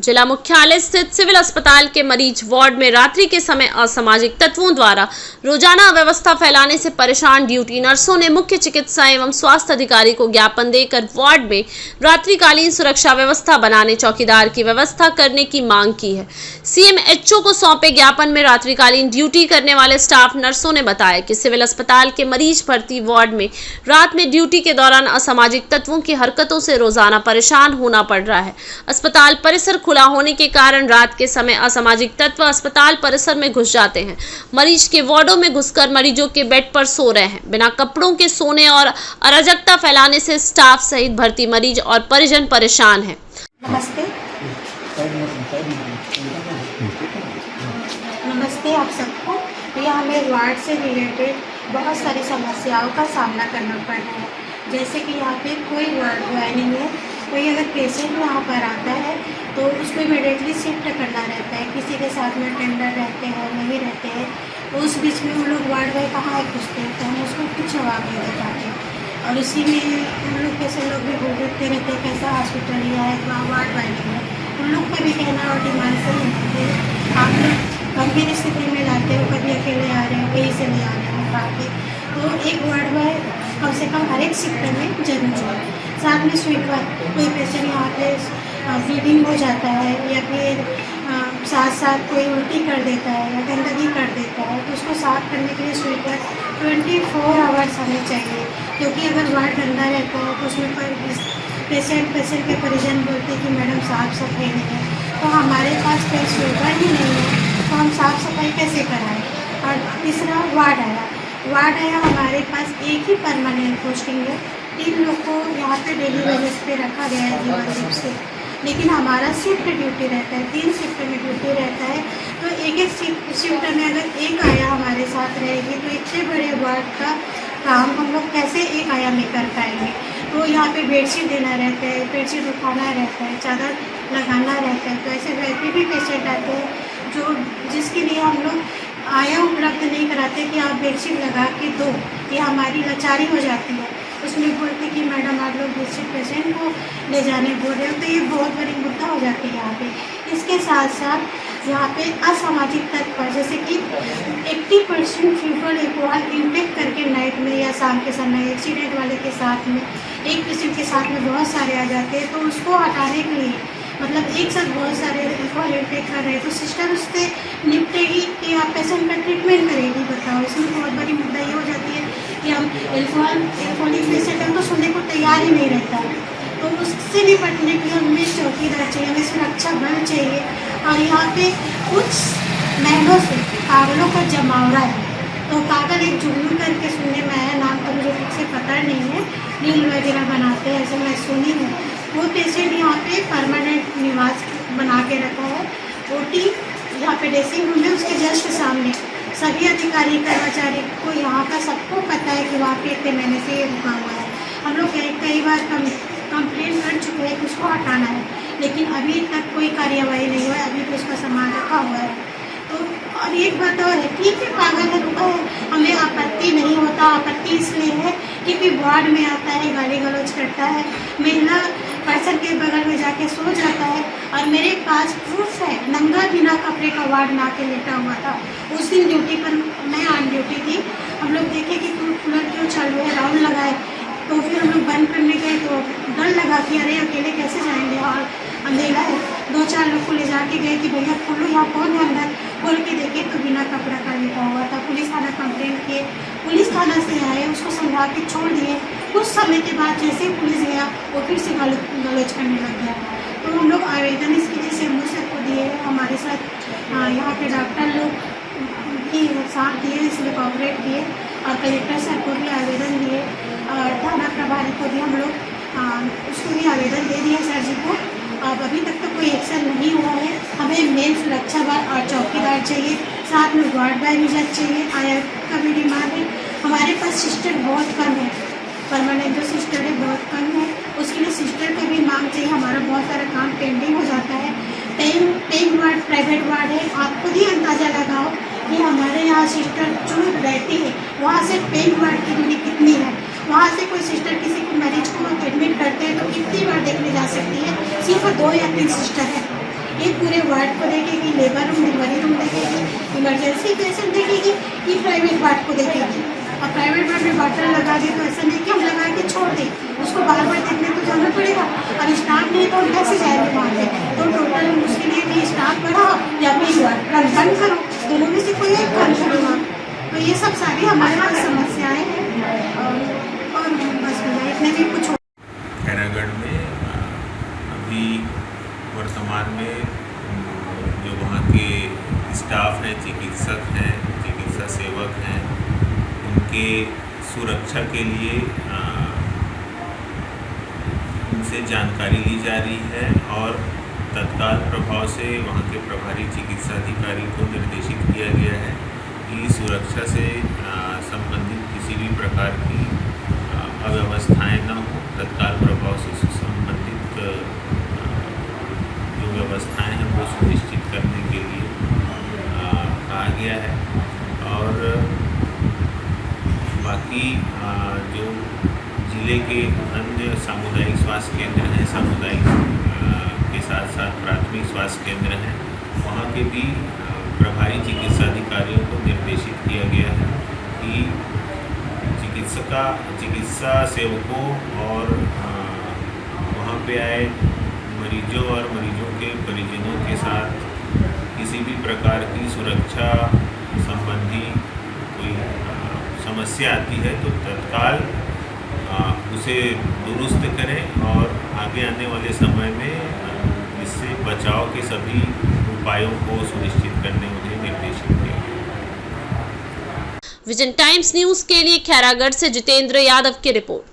जिला मुख्यालय स्थित सिविल अस्पताल के मरीज वार्ड में रात्रि के समय असामाजिक तत्वों द्वारा रोजाना अव्यवस्था फैलाने से परेशान ड्यूटी नर्सों ने मुख्य चिकित्सा एवं स्वास्थ्य अधिकारी को ज्ञापन देकर वार्ड में रात्रिकालीन सुरक्षा व्यवस्था बनाने चौकीदार की व्यवस्था करने की मांग की है। सीएमएचओ को सौंपे ज्ञापन में रात्रिकालीन ड्यूटी करने वाले स्टाफ नर्सों ने बताया कि सिविल अस्पताल के मरीज भर्ती वार्ड में रात में ड्यूटी के दौरान असामाजिक तत्वों की हरकतों से रोजाना परेशान होना पड़ रहा है। अस्पताल परिसर खुला होने के कारण रात के समय असामाजिक तत्व अस्पताल परिसर में घुस जाते हैं। मरीज के वार्डों में घुसकर मरीजों के बेड पर सो रहे हैं। बिना कपड़ों के सोने और अराजकता फैलाने से स्टाफ सहित भर्ती मरीज और परिजन परेशान हैं। नमस्ते आप सबको। यहाँ हमें वार्ड से रिलेटेड बहुत सारी समस्याओं का सामना करना पड़ रहा है। जैसे कि यहाँ पे कोई वार्ड बॉय नहीं है। कोई अगर पेशेंट यहाँ पर आता है तो उसको इमीडिएटली शिफ्ट करना रहता है। किसी के साथ में टेंडर रहते हैं नहीं रहते हैं, तो उस बीच में वो लोग वार्ड बॉय कहाँ पूछते हैं, तो हम उसको कुछ जवाब नहीं दे पाते। और इसी में हम लोग कैसे लोग भी भुगतते रहते हैं, कैसा हॉस्पिटल लिया है, वहाँ वार्ड बॉय नहीं है। उन लोग का भी कहना और डिमांड सही है। आप लोग गंभीर स्थिति में लाते हो, कभी अकेले आ रहे हो, कहीं से नहीं आ रहे हो बाकी, तो एक वार्ड बॉय कम से कम हर एक शिफ्ट में जरूर है। साथ में स्वीपर, कोई पेशेंट यहाँ पे ब्लीडिंग हो जाता है या फिर साथ साथ कोई उल्टी कर देता है या गंदगी कर देता है, तो उसको साफ करने के लिए स्वीपर 24 आवर्स हमें चाहिए। क्योंकि अगर वार्ड गंदा रहता है तो उसमें पेशेंट के परिजन बोलते हैं कि मैडम साफ सफाई नहीं है, तो हमारे पास कोई स्वीपर ही नहीं है, तो हम साफ सफाई कैसे कराएं। और तीसरा वार्ड आया हमारे पास एक ही परमानेंट पोस्टिंग है। 3 लोग को यहाँ पे डेली बेसिस पे रखा गया है जीवन रूप से, लेकिन हमारा शिफ्ट ड्यूटी रहता है, 3 शिफ्ट में ड्यूटी रहता है। तो एक शिफ्ट में अगर एक आया हमारे साथ रहेगी तो इतने बड़े वार्ड का काम हम लोग कैसे एक आया में कर पाएंगे। तो यहाँ पे बेडशीट देना रहता है, बेडशीट उठाना रहता है, चादर लगाना रहता है। तो ऐसे वैसे भी पेशेंट आते हैं जिसके लिए हम लोग आया उपलब्ध नहीं कराते कि आप बेडशीट लगा के दो, ये हमारी लाचारी हो जाती है। उसमें बोलते कि मैडम आप लोग बेडशीट पेशेंट को ले जाने बोल रहे हो, तो ये बहुत बड़ी मुद्दा हो जाती है यहाँ पे। इसके साथ साथ यहाँ पे असामाजिक तत्व जैसे कि 80% पीपल एल्कोहल इंटेक करके नाइट में या शाम के समय एक्सीडेंट वाले के साथ में एक पेशेंट के साथ में बहुत सारे आ जाते हैं, तो उसको हटाने के लिए मतलब एक साथ बहुत सारे एल्कोहल इंटेक कर रहे हैं, तो सिस्टर उससे निपटेगी कि आप पेशेंट का ट्रीटमेंट करेगी। बताओ, इसमें बहुत बड़ी मुद्दा ये हो जाती है कि हम एल्कोहलिक पेशेंट हम तो सुनने को तैयार ही नहीं रहता है। तो उससे निपटने के लिए हमें चौकीदार चाहिए, हमें सुरक्षा बल चाहिए। और यहाँ पे कुछ महीनों से पागलों का जमावड़ा है, तो पागल एक जुगनू करके सुनने में आया, नाम का मुझे ठीक से पता नहीं है, रील वगैरह बनाते हैं ऐसे मैं सुनी हूँ। वो पेशेंट यहाँ पे परमानेंट निवास बना के रखा है। ओटी यहाँ पे ड्रेसिंग रूम है, उसके जस्ट सामने सभी अधिकारी कर्मचारी को यहाँ का सबको पता है कि वहाँ पे इतने महीने से ये रुका हुआ है। हम लोग कई बार कंप्लेंट कर चुके हैं कि उसको हटाना है, लेकिन अभी तक कोई कार्यवाही नहीं हुआ है। अभी तो उसका सामान रखा हुआ है। तो और एक बात और है, ठीक है पागल है, रुका है, हमें आपत्ति नहीं होता। आपत्ति इसलिए है क्योंकि वार्ड में आता है, गाली गलौज करता है, महिला पर्सन के बगल में जाके सो जाता है। और मेरे पास प्रूफ है, नंगा बिना कपड़े का वार्ड ना के लेटा हुआ था। उस दिन ड्यूटी पर मैं ऑन ड्यूटी थी, हम लोग देखे कि कूलर क्यों चालू है, राउंड लगाए, तो फिर हम लोग बंद करने गए तो डर लगा कि अरे अकेले कैसे जाएंगे और अंधेरा है। 2-4 लोग को ले जाके गए कि भैया खोलो, यहाँ कौन है अंदर, खोल के देखे तो बिना कपड़ा का लेटा हुआ था। पुलिस थाना कंप्लेंट किए, पुलिस थाना से आए, उसको समझा के छोड़ दिए। कुछ समय के बाद जैसे ही पुलिस गया वो फिर से गलौज करने लग गया। तो हम लोग आवेदन इसके जैसे मुझ सबको दिए, हमारे साथ यहाँ के डॉक्टर लोग भी साथ दिए, इसलिए कोऑपरेट किए, और कलेक्टर साहब को भी आवेदन दिए, और थाना प्रभारी को भी हम लोग उसको भी आवेदन दे दिया सर जी को। अब अभी तक तो कोई एक्शन नहीं हुआ है। हमें मेन सुरक्षा बल और चौकीदार चाहिए, साथ में वार्ड बॉय भी चाहिए। आया का भी डिमांड है। हमारे पास सिस्टर बहुत कम है, परमानेंट जो सिस्टर है बहुत कम है, उसके लिए सिस्टर का भी मांग चाहिए। हमारा बहुत सारा काम पेंडिंग हो जाता है। पेइंग वार्ड प्राइवेट वार्ड है, आप खुद ही अंदाज़ा लगाओ कि हमारे यहाँ सिस्टर जो रहती है वहाँ से पेइंग वार्ड की दूरी कितनी है। वहाँ से कोई सिस्टर किसी को मरीज को एडमिट करते हैं तो कितनी बार देखने जा सकती है, सिर्फ 2 या 3 सिस्टर है। ये पूरे वार्ड को देखेगी, लेबर रूम, डिलीवरी रूम देखेगी, इमरजेंसी पेशेंट देखेगी, ये प्राइवेट वार्ड को देखेगी। और प्राइवेट वार्ड में डॉक्टर लगा दे तो ऐसा नहीं कि हम लगा के छोड़ दें, उसको बार बार देखने तो जाना पड़ेगा, और स्टाफ नहीं तो कैसे जाएंगे वहाँ पे। तो टोटल उसके लिए भी स्टाफ बढ़ाओ या फिर वार्ड बंद करो, दोनों में से कोई एक काम करो आप। तो ये सब सारी हमारे पास समस्याएँ हैं, और बस भैया इतने भी कुछ। खैरागढ़ में अभी वर्तमान में जो वहाँ के स्टाफ हैं, चिकित्सक हैं, चिकित्सा सेवक हैं, उनके सुरक्षा के लिए उनसे जानकारी ली जा रही है और तत्काल प्रभाव से वहाँ के प्रभारी चिकित्सा अधिकारी को निर्देशित किया गया है कि सुरक्षा से संबंधित किसी भी प्रकार की अव्यवस्थाएं न हो। तत्काल प्रभाव से संबंधित जो व्यवस्थाएं हैं वो सुनिश्चित करने के लिए कहा गया है। और बाकी जो जिले के अन्य सामुदायिक स्वास्थ्य केंद्र हैं, सामुदायिक के साथ साथ प्राथमिक स्वास्थ्य केंद्र हैं, वहाँ के भी प्रभारी चिकित्सा अधिकारियों को निर्देशित किया गया है कि चिकित्सा सेवकों और वहाँ पे आए मरीजों और मरीजों के परिजनों के साथ किसी भी प्रकार की सुरक्षा संबंधी कोई समस्या आती है तो तत्काल उसे दुरुस्त करें और आगे आने वाले समय में इससे बचाव के सभी उपायों को सुनिश्चित करने उन्हें निर्देशित किया गया। विजन टाइम्स न्यूज के लिए खैरागढ़ से जितेंद्र यादव की रिपोर्ट।